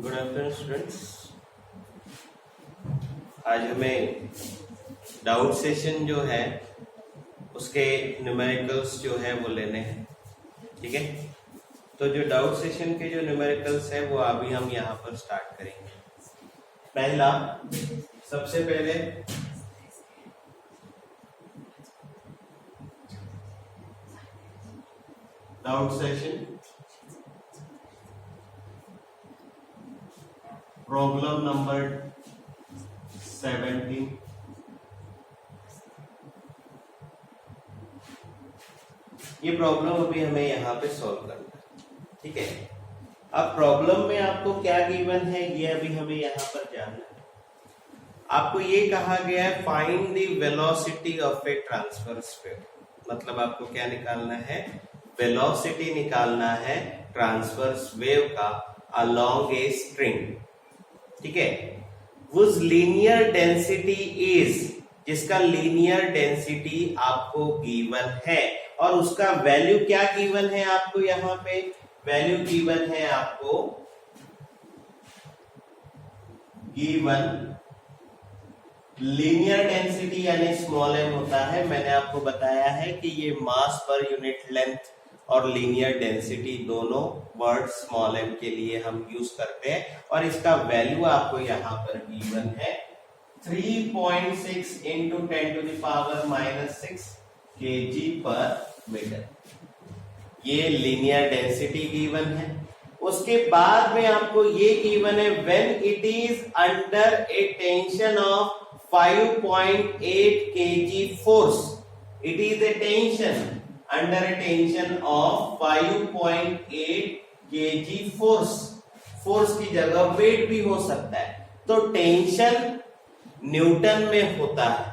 Good afternoon students. आज हमें doubt session जो है उसके न्यूमेरिकल्स जो है वो लेने हैं। ठीक है, तो जो डाउट सेशन के जो न्यूमेरिकल्स है वो अभी हम यहाँ पर स्टार्ट करेंगे। पहला, सबसे पहले डाउट सेशन प्रॉब्लम नंबर 17। ये प्रॉब्लम अभी हमें यहाँ पे सॉल्व करना है। ठीक है, अब प्रॉब्लम में आपको क्या गिवन है ये अभी हमें यहाँ पर जानना है। आपको ये कहा गया है find the velocity of a transverse wave, मतलब आपको क्या निकालना है, वेलोसिटी निकालना है ट्रांसवर्स वेव का अलोंग ए स्ट्रिंग। ठीक है, उस लीनियर डेंसिटी इज, जिसका लीनियर डेंसिटी आपको गिवन है और उसका वैल्यू क्या गिवन है आपको, यहां पे वैल्यू गिवन है आपको, गिवन लीनियर डेंसिटी यानी स्मॉल m होता है। मैंने आपको बताया है कि ये मास पर यूनिट लेंथ और लीनियर डेंसिटी दोनों वर्ड स्मॉल m के लिए हम यूज करते हैं और इसका वैल्यू आपको यहाँ पर गिवन है 3.6 into 10 to the power -6 kg पर मीटर। ये लीनियर डेंसिटी गिवन है। उसके बाद में आपको ये गिवन है when it is under a tension of 5.8 kg force, it is a tension under a tension of 5.8 kg force. Force की जगह वेट भी हो सकता है, तो टेंशन न्यूटन में होता है,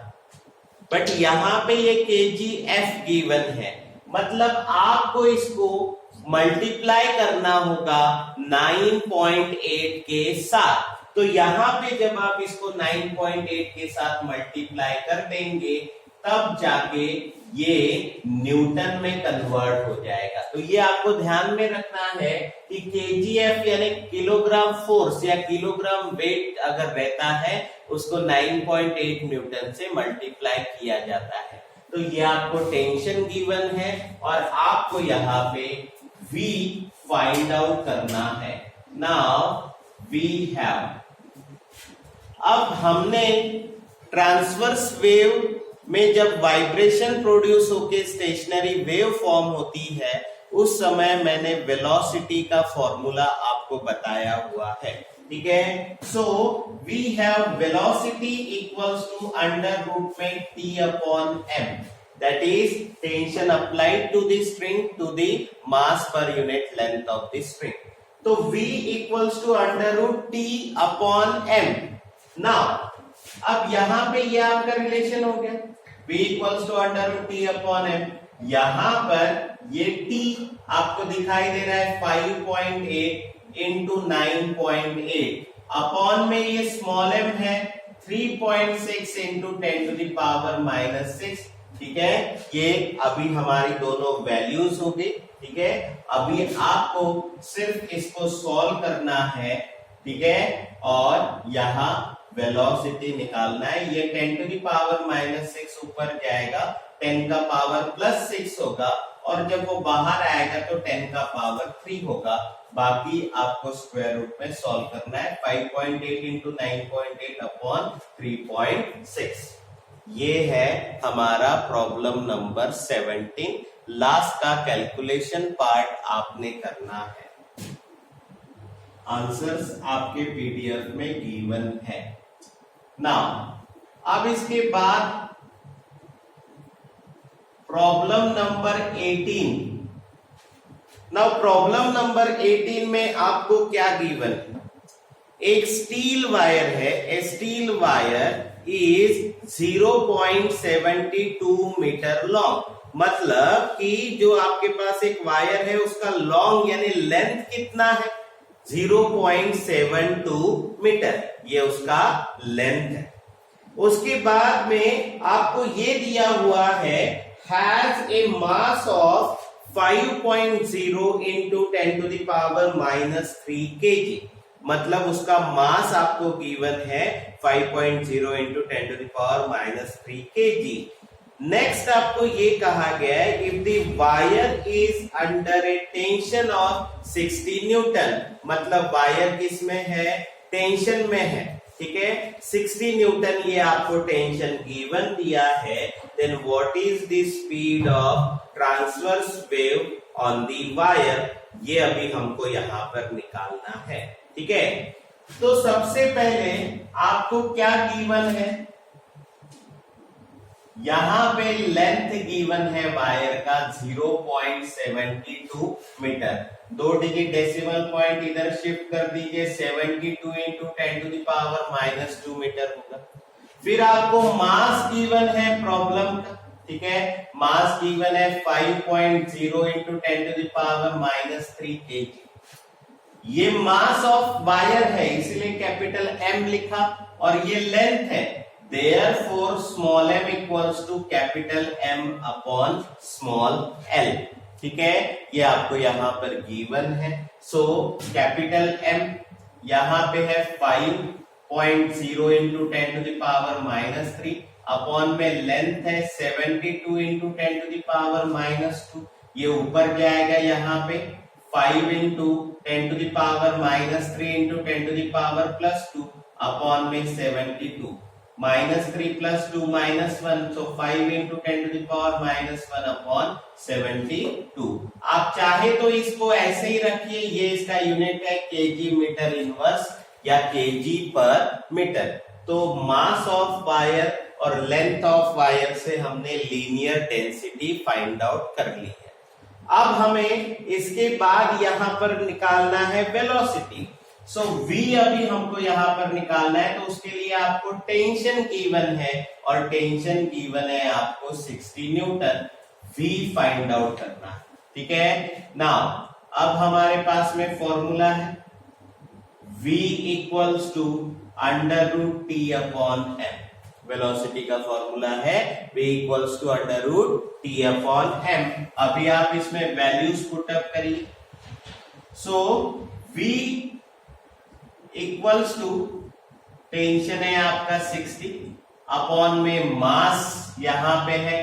बट यहां पे ये kgf गिवन है, मतलब आपको इसको मल्टीप्लाई करना होगा 9.8 के साथ। तो यहां पे जब आप इसको 9.8 के साथ मल्टीप्लाई कर देंगे तब जाके ये न्यूटन में कन्वर्ट हो जाएगा। तो ये आपको ध्यान में रखना है कि kgf यानी किलोग्राम फोर्स या किलोग्राम वेट अगर रहता है उसको 9.8 न्यूटन से मल्टीप्लाई किया जाता है। तो ये आपको टेंशन गिवन है और आपको यहाँ पे v फाइंड आउट करना है। नाउ वी हैव, अब हमने ट्रांसवर्स वेव में जब वाइब्रेशन प्रोड्यूस होके स्टेशनरी वेव फॉर्म होती है उस समय मैंने वेलोसिटी का फॉर्मूला आपको बताया हुआ है। ठीक है, so we have velocity equals to under root में t upon m, that is tension applied to the string to the mass per unit length of the string. तो v equals to under root t upon m। Now अब यहां पे ये आपका relation हो गया, v equals to under root t upon m। यहां पर ये t आपको दिखाई दे रहा है 5.8 इंटू 9.8 अपॉन में ये स्मॉल m है 3.6 इंटू 10 टू द पावर -6। ठीक है, ये अभी हमारी दोनों वैल्यूज हो गई। ठीक है, अभी आपको सिर्फ इसको सॉल्व करना है। ठीक है, और यहाँ वेलोसिटी निकालना है। ये 10 टू द पावर -6 ऊपर जाएगा, 10 का पावर +6 होगा और जब वो बाहर आएगा तो 10 का पावर 3 होगा। बाकी आपको स्क्वायर रूट में सॉल्व करना है। 5.8 इंटू 9.8 अपॉन 3.6। ये है हमारा प्रॉब्लम नंबर 17। लास्ट का कैलकुलेशन पार्ट आपने करना है। आंसर्स आपके पीडीएफ में गिवन है। नाउ अब इसके बाद problem number 18। Now problem number 18 में आपको क्या गिवन है, एक स्टील वायर है। A steel wire is 0.72 metre long, मतलब कि जो आपके पास एक वायर है उसका लॉन्ग यानी लेंथ कितना है, 0.72 मीटर, ये उसका लेंथ है। उसके बाद में आपको ये दिया हुआ है has a mass of 5.0 into 10 to the power -3 kg, मतलब उसका मास आपको गिवन है 5.0 इंटू 10⁻³ kg। नेक्स्ट आपको ये कहा गया है if the wire is under a tension of 60 Newton, मतलब वायर किस में है, टेंशन में है, ठीक है, 60 न्यूटन ये आपको टेंशन गिवन दिया है, then what is the speed of transverse wave on the wire, ये अभी हमको यहां पर निकालना है, ठीक है। तो सबसे पहले आपको क्या गिवन है, यहां पे लेंथ गिवन है वायर का 0.72 मीटर, 2 डिजिट डेसिमल पॉइंट इधर शिफ्ट कर दीजिए, 72 इंटू 10⁻² मीटर होगा। फिर आपको मास गिवन है प्रॉब्लम का, ठीक है, मास गिवन है 5.0 इंटू 10⁻³ kg। ये मास ऑफ वायर है इसलिए कैपिटल M लिखा, और ये लेंथ है, therefore small m equals to capital M upon small l, ठीक है, ये आपको यहां पर गिवन है। सो कैपिटल M यहां पे है 5.0 इंटू 10⁻³ अपॉन में लेंथ है 72 इंटू 10⁻², ये ऊपर जाएगा यहाँ पे 5 इंटू 10⁻³ इंटू 10⁻+2 अपॉन में 72, -3 + 2 -1, so 5 इंटू 10⁻⁻1 अपॉन 72। आप चाहे तो इसको ऐसे ही रखिए, ये इसका यूनिट है केजी मीटर इनवर्स या केजी पर मीटर। तो मास ऑफ वायर और लेंथ ऑफ वायर से हमने लीनियर डेंसिटी फाइंड आउट कर ली है। अब हमें इसके बाद यहां पर निकालना है वेलोसिटी। सो v अभी हमको यहां पर निकालना है, तो उसके लिए आपको टेंशन गिवन है और टेंशन गिवन है आपको 60 न्यूटन, v फाइंड आउट करना है, ठीक है। नाउ अब हमारे पास में फॉर्मूला है v equals to √T upon m, velocity का फॉर्मूला है v equals to √T upon m। अभी आप इसमें वैल्यूज पुट अप करिए। So v equals to tension है आपका 60 अपॉन में मास यहां पे है,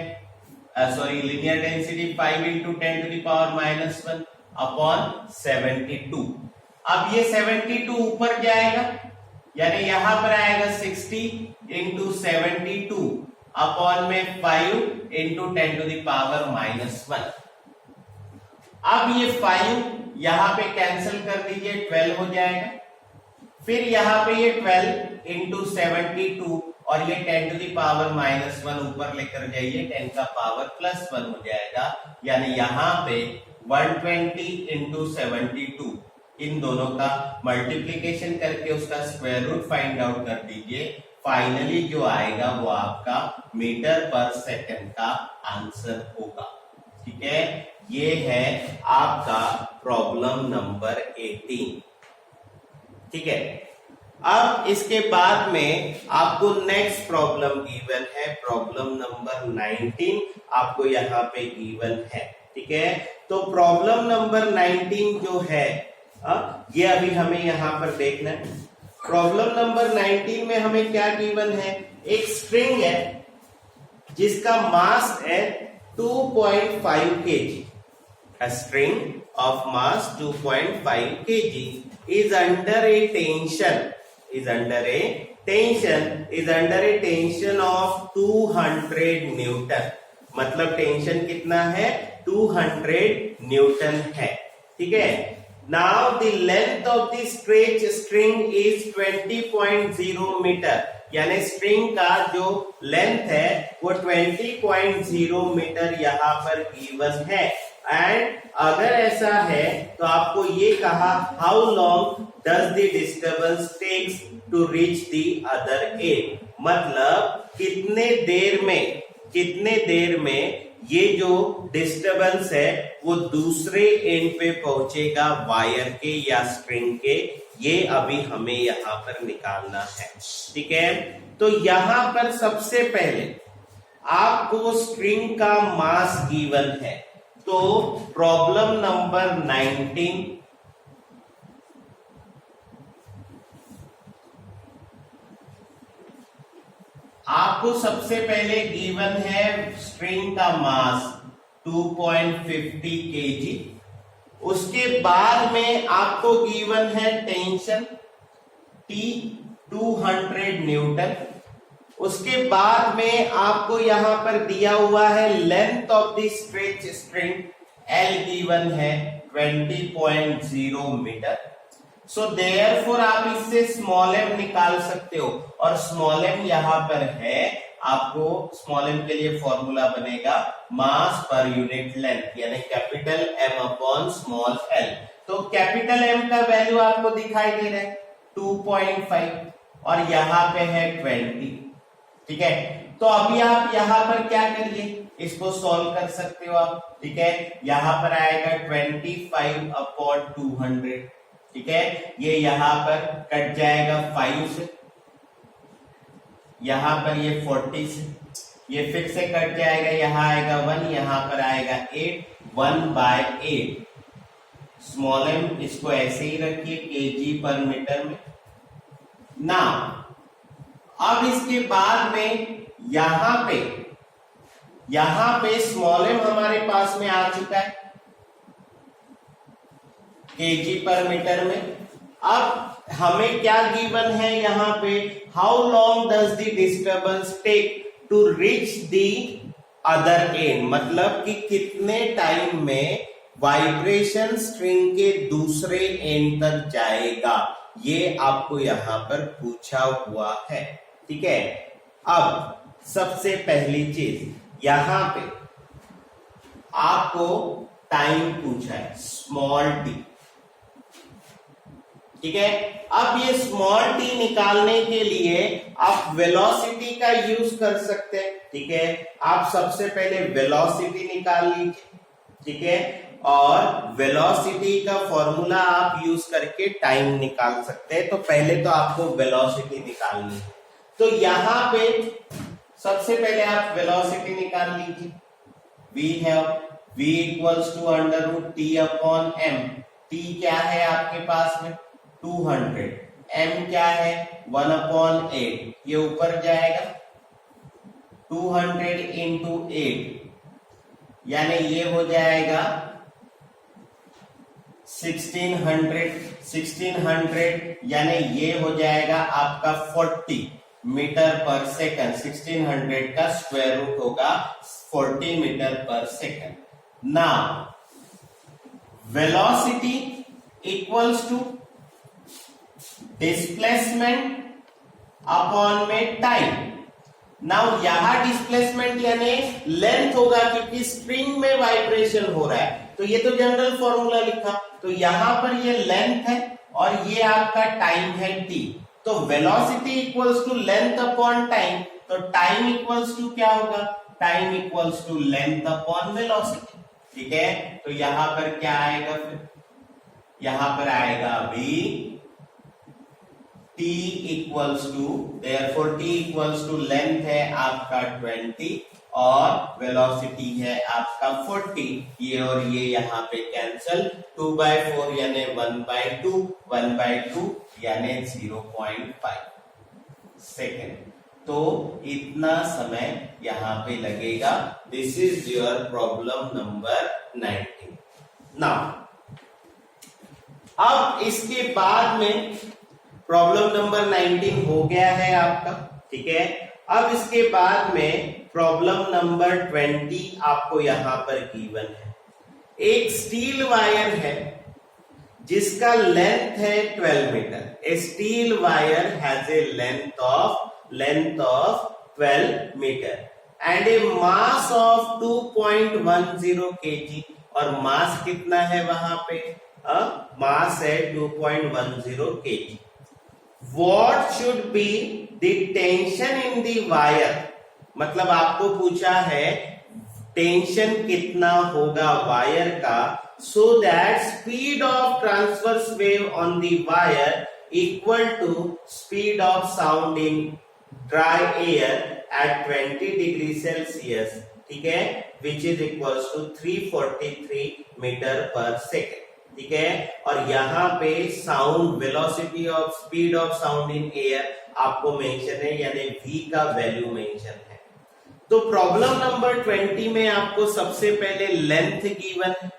sorry linear density 5 into 10⁻⁻1 upon 72। अब ये 72 ऊपर जाएगा, यानी यहां पर आएगा 60 इंटू 72 अपॉन में 5 इंटू 10⁻⁻1। अब ये 5 यहां पे कैंसिल कर दीजिए, 12 हो जाएगा। फिर यहां पे ये 12 इंटू 72 और ये 10⁻⁻1 ऊपर लेकर जाइए, 10 का पावर +1 हो जाएगा, यानी यहां पे 120 इंटू 72, इन दोनों का मल्टीप्लीकेशन करके उसका स्क्वायर रूट फाइंड आउट कर दीजिए। फाइनली जो आएगा वो आपका मीटर पर सेकंड का आंसर होगा, ठीक है। ये है आपका प्रॉब्लम नंबर 18, ठीक है। अब इसके बाद में आपको नेक्स्ट प्रॉब्लम गिवन है, प्रॉब्लम नंबर 19 आपको यहाँ पे गिवन है, ठीक है। तो प्रॉब्लम नंबर 19 जो है ये अभी हमें यहाँ पर देखना है। प्रॉब्लम नंबर 19 में हमें क्या गिवन है, एक स्ट्रिंग है जिसका मास है 2.5 kg, a string of mass 2.5 kg is under a tension of 200 newton, मतलब टेंशन कितना है, 200 न्यूटन है, ठीक है। Now the length of the stretch string is 20.0 metre, यानी स्ट्रिंग का जो लेंथ है वो 20.0 मीटर यहाँ पर गिवन है। एंड अगर ऐसा है तो आपको ये कहा how long does the disturbance takes to reach the other end, मतलब कितने देर में ये जो डिस्टर्बेंस है वो दूसरे एंड पे पहुंचेगा वायर के या स्ट्रिंग के, ये अभी हमें यहाँ पर निकालना है, ठीक है। तो यहाँ पर सबसे पहले आपको स्ट्रिंग का मास गिवन है, तो प्रॉब्लम नंबर 19 आपको सबसे पहले गिवन है स्ट्रिंग का मास 2.50 kg। उसके बाद में आपको गिवन है टेंशन T 200 न्यूटन। उसके बाद में आपको यहां पर दिया हुआ है length of the stretch string L given है 20.0 मीटर। सो देयरफॉर आप इससे स्मॉल m निकाल सकते हो, और स्मॉल m यहां पर है। आपको स्मॉल m के लिए फॉर्मूला बनेगा मास पर यूनिट लेंथ, यानी capital M upon small l। तो कैपिटल M का वैल्यू आपको दिखाई दे रहा है 2.5 और यहां पे है 20। ठीक है, तो अभी आप यहां पर क्या करिए, इसको सॉल्व कर सकते हो आप। ठीक है, यहां पर आएगा 25 अपॉन 200। ठीक है, ये यहां पर कट जाएगा 5 से, यहां पर ये 40 से, ये फिर से कट जाएगा, यहां आएगा 1, यहां पर आएगा 8, 1/8। स्मॉल m इसको ऐसे ही रखिए केजी पर मीटर में ना। अब इसके बाद में यहां पे स्मॉल m हमारे पास में आ चुका है केजी पर मीटर में। अब हमें क्या गिवन है यहां पे, how long does the disturbance take to reach the other end, मतलब कि कितने टाइम में वाइब्रेशन स्ट्रिंग के दूसरे एंड तक जाएगा, ये आपको यहां पर पूछा हुआ है। ठीक है, अब सबसे पहली चीज यहां पे आपको टाइम पूछा है स्मॉल t। ठीक है, अब ये स्मॉल t निकालने के लिए आप वेलोसिटी का यूज कर सकते हैं। ठीक है, आप सबसे पहले वेलोसिटी निकाल लीजिए। ठीक है, और वेलोसिटी का फॉर्मूला आप यूज करके टाइम निकाल सकते हैं। तो पहले तो आपको वेलोसिटी निकालनी है, तो यहां पे सबसे पहले आप वेलोसिटी निकाल लीजिए। We have v equals to under root t upon m। t क्या है आपके पास में 200, m क्या है 1/8, ये ऊपर जाएगा 200 इंटू 8, यानी ये हो जाएगा 1600, यानी ये हो जाएगा आपका 40 मीटर पर सेकंड। 1600 का स्क्वायर रूट होगा 40 metre per second. Now velocity equals to displacement upon में टाइम। नाउ यहां डिस्प्लेसमेंट यानी लेंथ होगा, क्योंकि स्ट्रिंग में वाइब्रेशन हो रहा है, तो ये तो जनरल फॉर्मूला लिखा, तो यहां पर ये लेंथ है और ये आपका टाइम है t। तो velocity equals to length upon time, तो टाइम इक्वल्स टू क्या होगा, time equals to length upon velocity. ठीक है, तो यहां पर क्या आएगा, फिर यहां पर आएगा अभी t equals to, therefore t equals to length है आपका 20 और वेलोसिटी है आपका 40। ये और ये यहाँ पे कैंसल, 2/4 यानी 1/2, 1/2 यानी 0.5 सेकेंड। तो इतना समय यहाँ पे लगेगा। This is your problem number 19। Now अब इसके बाद में प्रॉब्लम नंबर 19 हो गया है आपका। ठीक है, अब इसके बाद में प्रॉब्लम नंबर 20 आपको यहां पर गिवन है। एक स्टील वायर है जिसका लेंथ है 12 metre. A steel wire has a length of 12 metre and a mass of 2.10 kg। और मास कितना है वहां पे, मास है 2.10 kg। What should be the tension in the wire, मतलब आपको पूछा है टेंशन कितना होगा वायर का, so that speed of transverse wave on the wire equal to speed of sound in dry air at 20 degree Celsius। ठीक है, which is equals to 343 metre पर सेकेंड। ठीक है, और यहाँ पे sound velocity of speed of sound in air आपको mention है, यानी v का वैल्यू मेंशन है। तो प्रॉब्लम नंबर 20 में आपको सबसे पहले लेंथ गिवन है,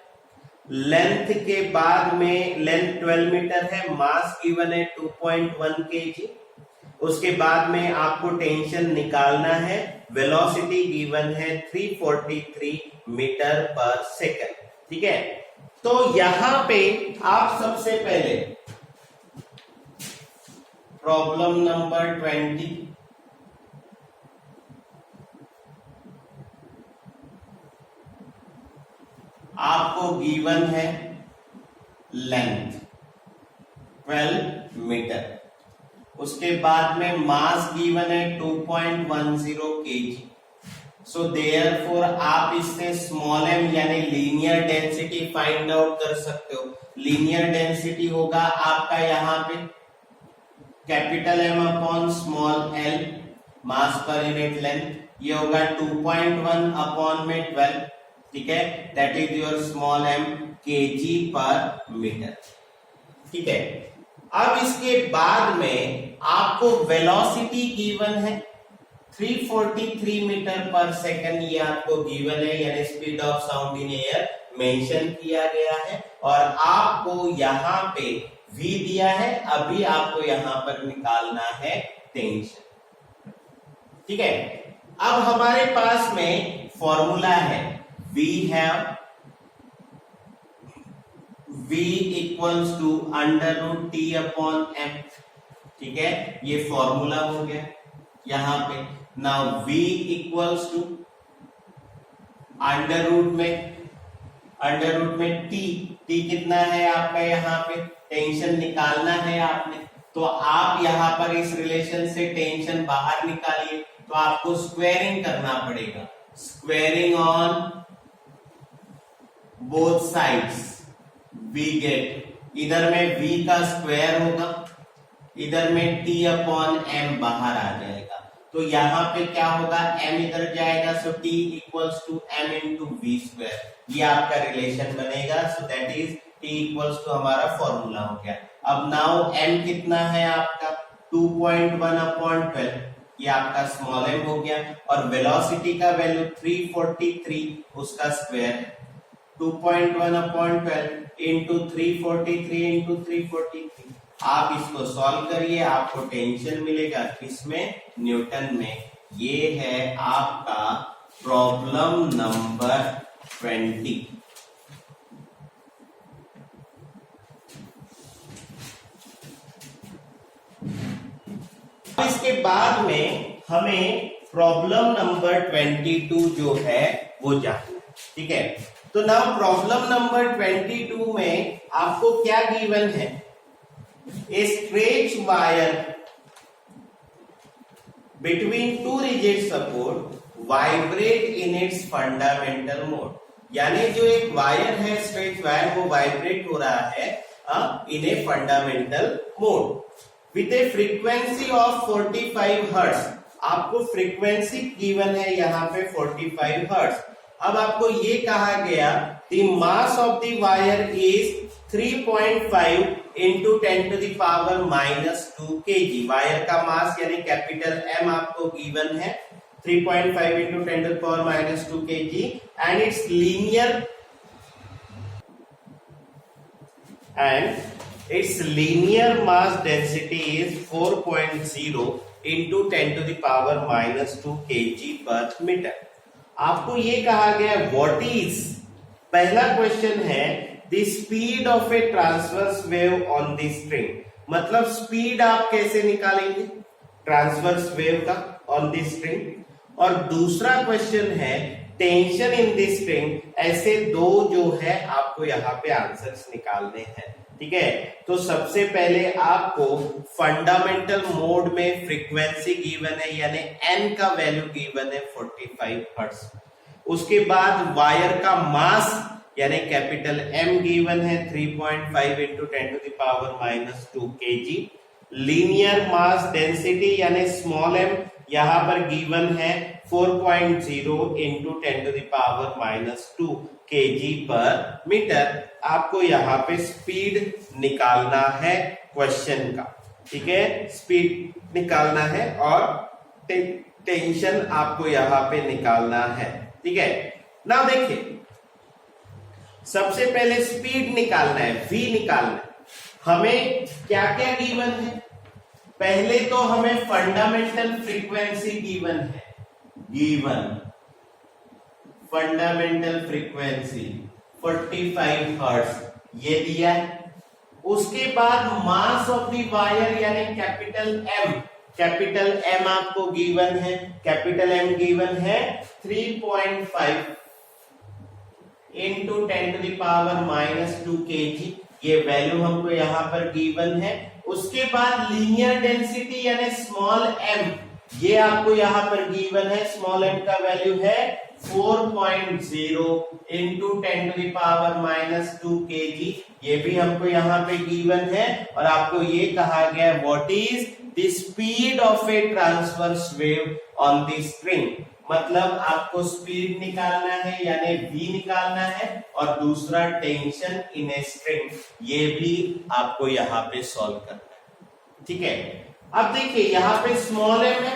लेंथ के बाद में लेंथ 12 मीटर है, मास गिवन है 2.1 kg। उसके बाद में आपको टेंशन निकालना है, वेलोसिटी गिवन है 343 मीटर पर सेकंड। ठीक है, तो यहां पे आप सबसे पहले प्रॉब्लम नंबर 20 आपको गिवन है लेंथ 12 मीटर, उसके बाद में मास गिवन है 2.10 kg। सो देयरफॉर आप इससे स्मॉल m यानी लीनियर डेंसिटी फाइंड आउट कर सकते हो। लीनियर डेंसिटी होगा आपका यहाँ पे capital M upon small l मास पर यूनिट लेंथ, ये होगा 2.1 अपॉन में 12। ठीक है, that is your small m kg पर मीटर। ठीक है, अब इसके बाद में आपको वेलोसिटी गिवन है 343 मीटर पर सेकंड, ये आपको गिवन है, यानी speed of sound in air mention किया गया है। और आपको यहाँ पे v दिया है, अभी आपको यहाँ पर निकालना है टेंशन। ठीक है, अब हमारे पास में फॉर्मूला है, v equals to √t upon m। ठीक है, ये फॉर्मूला हो गया यहां पे। Now v equals to under root में t कितना है आपका, यहाँ पे टेंशन निकालना है आपने, तो आप यहाँ पर इस रिलेशन से टेंशन बाहर निकालिए, तो आपको स्क्वेयरिंग करना पड़ेगा। Squaring on both sides v get, इधर में v का स्क्वायर होगा, इधर में t अपॉन m बाहर आ जाएगा, तो यहाँ पे क्या होगा, m इधर जाएगा, so t equals to m into v square, ये आपका रिलेशन बनेगा। So that is t equals to हमारा फॉर्मूला हो गया। अब नाउ m कितना है आपका 2.1 अपॉन 12, ये आपका स्मॉल m हो गया, और वेलोसिटी का वैल्यू 343 उसका स्क्वायर है, 2.1 अपॉन 12 इंटू 343 इंटू 343। आप इसको सॉल्व करिए, आपको टेंशन मिलेगा किसमें, न्यूटन में। ये है आपका प्रॉब्लम नंबर 20। इसके बाद में हमें प्रॉब्लम नंबर 22 जो है वो जानना है। ठीक है, तो नाउ प्रॉब्लम नंबर 22 में आपको क्या गिवन है, a stretch wire between two rigid support vibrate in its fundamental mode, यानी जो एक वायर है स्ट्रेच वायर, वो वाइब्रेट हो रहा है in a fundamental mode with a frequency of 45 hertz. आपको फ्रीक्वेंसी गिवन है यहाँ पे 45 हर्ट्ज। अब आपको ये कहा गया the mass of the wire is 3.5 into 10 to the power -2 kg। Wire का मास यानी कैपिटल M आपको गिवन है 3.5 into 10 to the power -2 kg, and its linear mass density is 4.0 into 10 to the power -2 kg पर metre. आपको ये कहा गया what is, पहला क्वेश्चन है the speed of a transverse wave on the string, मतलब स्पीड आप कैसे निकालेंगे ट्रांसवर्स वेव का ऑन द स्ट्रिंग। और दूसरा क्वेश्चन है टेंशन इन द स्ट्रिंग। ऐसे दो जो है आपको यहाँ पे आंसर्स निकालने हैं। ठीक है, तो सबसे पहले आपको फंडामेंटल मोड में फ्रीक्वेंसी गिवन है, यानी n का वैल्यू गिवन है 45 हर्ट्ज। उसके बाद वायर का मास यानी कैपिटल M गिवन है 3.5 into 10 to the power -2 kg। Linear mass density यानी स्मॉल m यहाँ पर गिवन है 4.0 into 10 to the power -2 kg पर मीटर। आपको यहाँ पे स्पीड निकालना है क्वेश्चन का। ठीक है, स्पीड निकालना है और टेंशन आपको यहां पे निकालना है। ठीक है, ना देखिए सबसे पहले स्पीड निकालना है, v निकालना है। हमें क्या क्या गिवन है? पहले तो हमें फंडामेंटल फ्रीक्वेंसी गिवन है, गिवन फंडामेंटल फ्रीक्वेंसी 45 हर्ट्ज ये दिया है। उसके बाद मास ऑफ द वायर यानी कैपिटल एम आपको गिवन है, कैपिटल एम गिवन है 3.5 इंटू 10⁻⁻² kg, ये वैल्यू हमको यहां पर गिवन है। उसके बाद लीनियर डेंसिटी यानी स्मॉल एम, ये आपको यहां पर गिवन है, स्मॉल एम का वैल्यू है 4.0 इंटू 10⁻⁻² kg, ये भी हमको यहाँ पे गिवन है। और आपको ये कहा गया what is the speed of a transverse wave on the string, मतलब आपको स्पीड निकालना है यानी v निकालना है, और दूसरा टेंशन इन ए स्ट्रिंग, ये भी आपको यहाँ पे सॉल्व करना है। ठीक है, अब देखिए यहाँ पे स्मॉल एम है,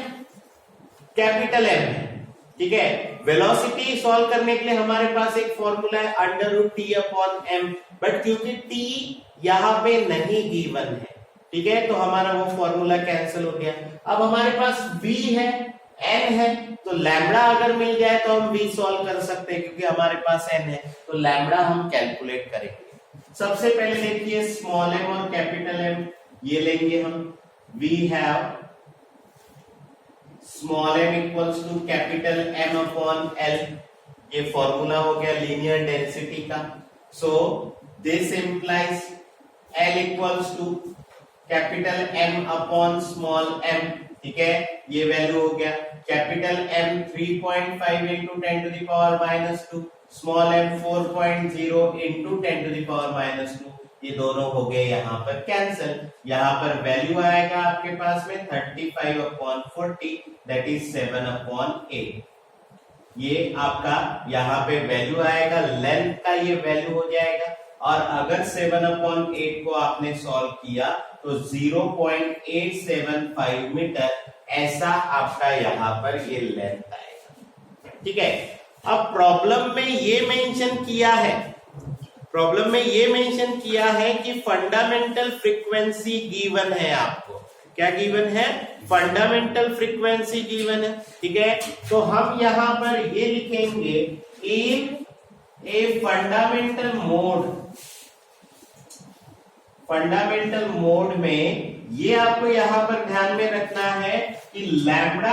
कैपिटल एम है। ठीक है, वेलोसिटी सॉल्व करने के लिए हमारे पास एक फॉर्मूला है √T/m, बट क्योंकि t यहाँ पे नहीं गिवन है, ठीक है, तो हमारा वो फॉर्मूला कैंसिल हो गया। अब हमारे पास v है, n है, तो लैम्बडा अगर मिल जाए तो हम v सॉल्व कर सकते हैं, क्योंकि हमारे पास n है, तो लैम्बडा हम कैलकुलेट करेंगे। सबसे पहले देखिए स्मॉल m और कैपिटल M ये लेंगे हम। We have small m equals to capital M/L, ये फॉर्मूला हो गया लीनियर डेंसिटी का। So this implies L equals to capital small m, ठीक है, ये वैल्यू हो गया। Capital M 3.5 into 10⁻⁻², small m 4.0 into 10⁻⁻², ये दोनों हो गए यहाँ पर कैंसिल। यहाँ पर वैल्यू आएगा आपके पास में 35/40, दैट इज 7/8। ये आपका यहाँ पे वैल्यू आएगा, लेंथ का ये वैल्यू हो जाएगा। और अगर 7/8 को आपने सॉल्व किया तो 0.875 मीटर ऐसा आपका यहाँ पर ये लेंथ आएगा। ठीक है, अब प्रॉब्लम में ये मेंशन किया है कि फंडामेंटल फ्रीक्वेंसी गिवन है आपको। क्या गिवन है? फंडामेंटल फ्रीक्वेंसी गिवन है। ठीक है, तो हम यहां पर ये लिखेंगे इन ए फंडामेंटल मोड में ये आपको यहां पर ध्यान में रखना है कि लैम्बडा